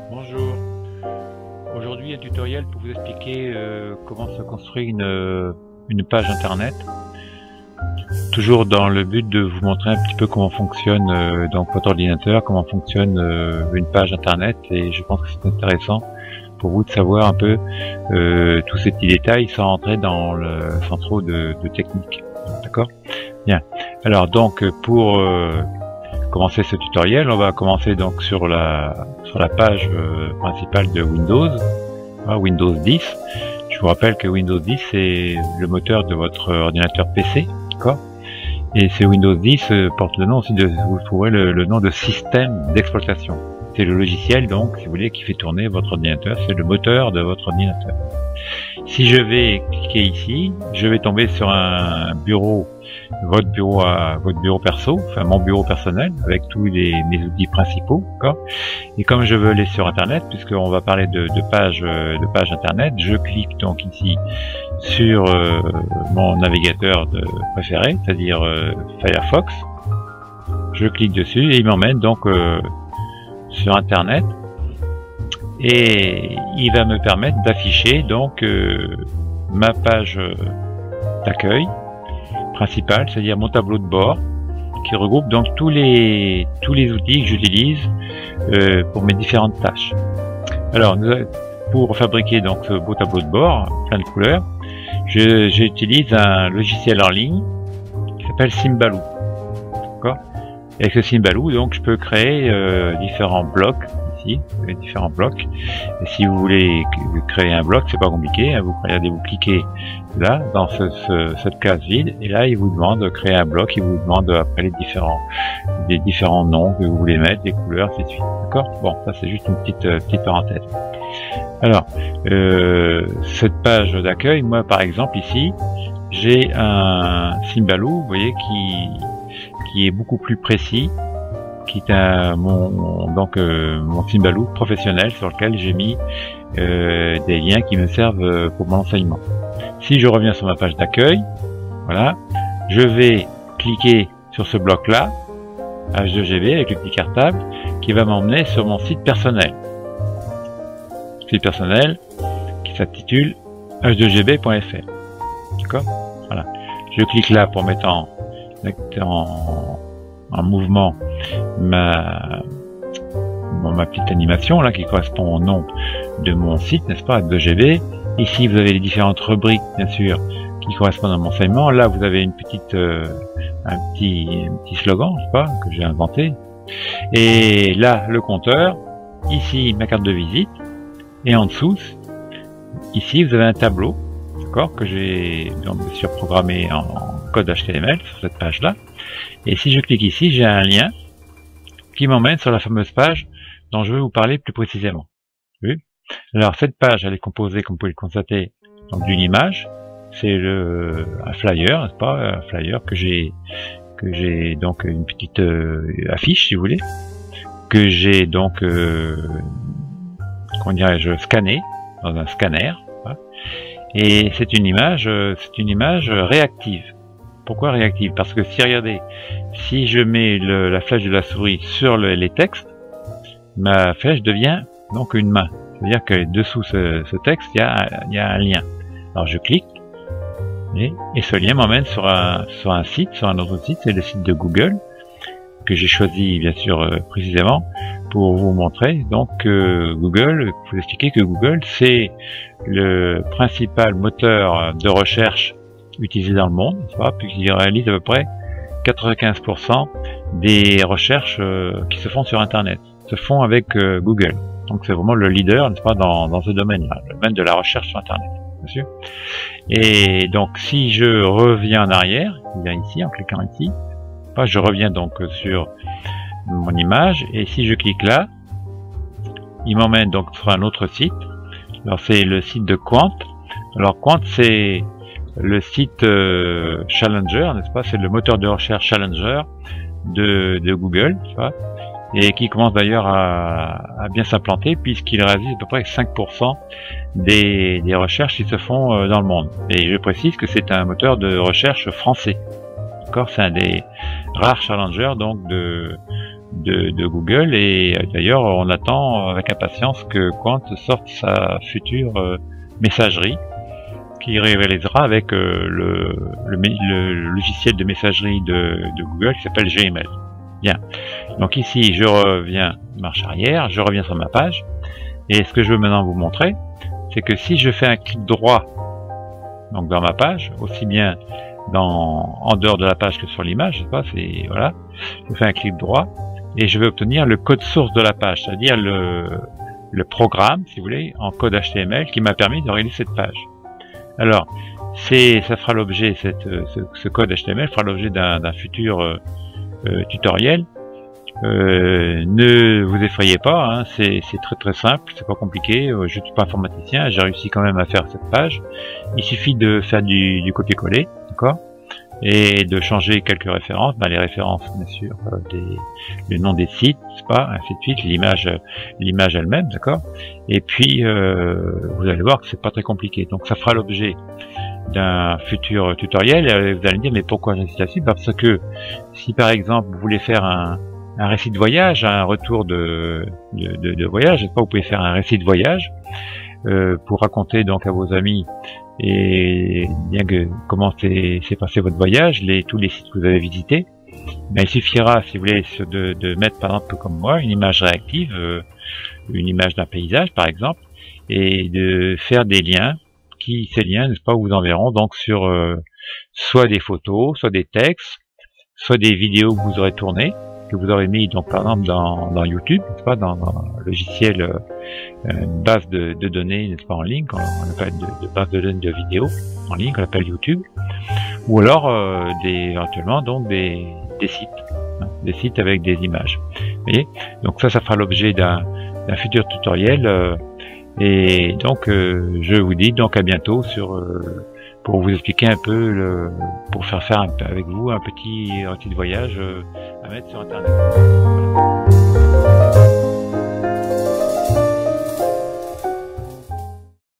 Bonjour, aujourd'hui un tutoriel pour vous expliquer comment se construit une page internet, toujours dans le but de vous montrer un petit peu comment fonctionne donc votre ordinateur, comment fonctionne une page internet, et je pense que c'est intéressant pour vous de savoir un peu tous ces petits détails sans rentrer sans trop de technique. D'accord? Bien. Alors donc pour commencer ce tutoriel, on va commencer donc sur la page principale de Windows, Windows 10. Je vous rappelle que Windows 10 c'est le moteur de votre ordinateur PC, d'accord? Et ce Windows 10 porte le nom aussi vous trouverez le nom de système d'exploitation. C'est le logiciel donc, si vous voulez, qui fait tourner votre ordinateur, c'est le moteur de votre ordinateur. Si je vais cliquer ici, je vais tomber sur un bureau, votre bureau perso, enfin mon bureau personnel, avec tous mes outils principaux, d'accord. Et comme je veux aller sur Internet, puisqu'on va parler de page Internet, je clique donc ici sur mon navigateur préféré, c'est-à-dire Firefox. Je clique dessus et il m'emmène donc sur Internet. Et il va me permettre d'afficher donc ma page d'accueil principale, c'est-à-dire mon tableau de bord qui regroupe donc tous les outils que j'utilise pour mes différentes tâches. Alors pour fabriquer donc ce beau tableau de bord plein de couleurs, j'utilise un logiciel en ligne qui s'appelle Symbaloo. D'accord? Avec ce Symbaloo donc je peux créer différents blocs. Les différents blocs. Et si vous voulez créer un bloc, c'est pas compliqué, hein, vous cliquez là dans cette case vide et là il vous demande de créer un bloc, il vous demande après les différents noms que vous voulez mettre, des couleurs, ainsi de suite. D'accord? Bon, ça c'est juste une petite parenthèse. Alors cette page d'accueil, moi par exemple ici, j'ai un Symbaloo, vous voyez, qui est beaucoup plus précis, qui est mon Symbaloo professionnel sur lequel j'ai mis des liens qui me servent pour mon enseignement. Si je reviens sur ma page d'accueil, voilà, je vais cliquer sur ce bloc là, H2GB avec le petit cartable, qui va m'emmener sur mon site personnel. Site personnel qui s'intitule h2gb.fr. D'accord? Voilà. Je clique là pour mettre en mouvement ma petite animation là qui correspond au nom de mon site, n'est-ce pas, H2GB. Ici vous avez les différentes rubriques bien sûr qui correspondent à mon enseignement. Là vous avez un petit slogan, je sais pas, que j'ai inventé. Et là le compteur, ici ma carte de visite, et en dessous ici vous avez un tableau, d'accord, que j'ai bien sûr programmé en code HTML sur cette page là. Et si je clique ici, j'ai un lien qui m'emmène sur la fameuse page dont je vais vous parler plus précisément. Oui. Alors cette page, elle est composée, comme vous pouvez le constater, donc d'une image. C'est un flyer, n'est-ce pas, un flyer que j'ai donc une petite affiche, si vous voulez, que j'ai donc comment dirais-je, scanné dans un scanner. Voilà. Et c'est une image réactive. Pourquoi réactive? Parce que regardez, si je mets la flèche de la souris sur les textes, ma flèche devient donc une main. C'est-à-dire que dessous ce texte, il y a un lien. Alors je clique, et ce lien m'emmène sur un autre site, c'est le site de Google, que j'ai choisi bien sûr précisément pour vous montrer. Donc Google, pour vous expliquer que Google, c'est le principal moteur de recherche utilisé dans le monde, puisqu'il réalise à peu près 95% des recherches qui se font sur Internet, se font avec Google. Donc c'est vraiment le leader, n'est-ce pas, dans ce domaine-là, le domaine de la recherche sur Internet, bien sûr. Et donc si je reviens en arrière, ici, en cliquant ici, je reviens donc sur mon image, et si je clique là, il m'emmène donc sur un autre site. Alors c'est le site de Qwant. Alors Qwant, c'est le site Challenger, n'est-ce pas? C'est le moteur de recherche Challenger de Google, n'est-ce pas? Et qui commence d'ailleurs à bien s'implanter, puisqu'il réalise à peu près 5% des recherches qui se font dans le monde. Et je précise que c'est un moteur de recherche français. D'accord? C'est un des rares challengers donc de Google, et d'ailleurs on attend avec impatience que Quant sorte sa future messagerie qui rivalisera avec le logiciel de messagerie de Google qui s'appelle Gmail. Bien, donc ici je reviens marche arrière, je reviens sur ma page, et ce que je veux maintenant vous montrer, c'est que si je fais un clic droit donc dans ma page, aussi bien en dehors de la page que sur l'image, je sais pas, c'est voilà, je fais un clic droit et je vais obtenir le code source de la page, c'est-à-dire le programme, si vous voulez, en code HTML qui m'a permis de réaliser cette page. Alors, ça fera l'objet, ce code HTML fera l'objet d'un futur tutoriel. Ne vous effrayez pas, hein, c'est très simple, c'est pas compliqué, je suis pas informaticien, j'ai réussi quand même à faire cette page. Il suffit de faire du copier-coller, d'accord, et de changer quelques références, les références bien sûr, le nom des sites, c'est pas, ainsi de suite, l'image elle-même, d'accord, et puis vous allez voir que c'est pas très compliqué. Donc ça fera l'objet d'un futur tutoriel, et vous allez me dire mais pourquoi j'insiste là-dessus? Parce que si par exemple vous voulez faire un récit de voyage, un retour de voyage, je sais pas, vous pouvez faire un récit de voyage pour raconter donc à vos amis et bien que comment s'est passé votre voyage, tous les sites que vous avez visités. Il suffira, si vous voulez, de mettre par exemple comme moi une image réactive, une image d'un paysage par exemple, et de faire des liens ces liens, n'est-ce pas, vous enverront donc sur soit des photos, soit des textes, soit des vidéos que vous aurez tournées, que vous aurez mis donc par exemple dans YouTube, n'est-ce pas, dans le logiciel base de données, n'est-ce pas, en ligne, on appelle de base de données de vidéos en ligne, qu'on appelle YouTube, ou alors éventuellement donc des sites, hein, des sites avec des images. Vous voyez, donc ça fera l'objet d'un futur tutoriel, et donc je vous dis donc à bientôt pour vous expliquer un peu pour faire avec vous un petit voyage à mettre sur internet. Voilà.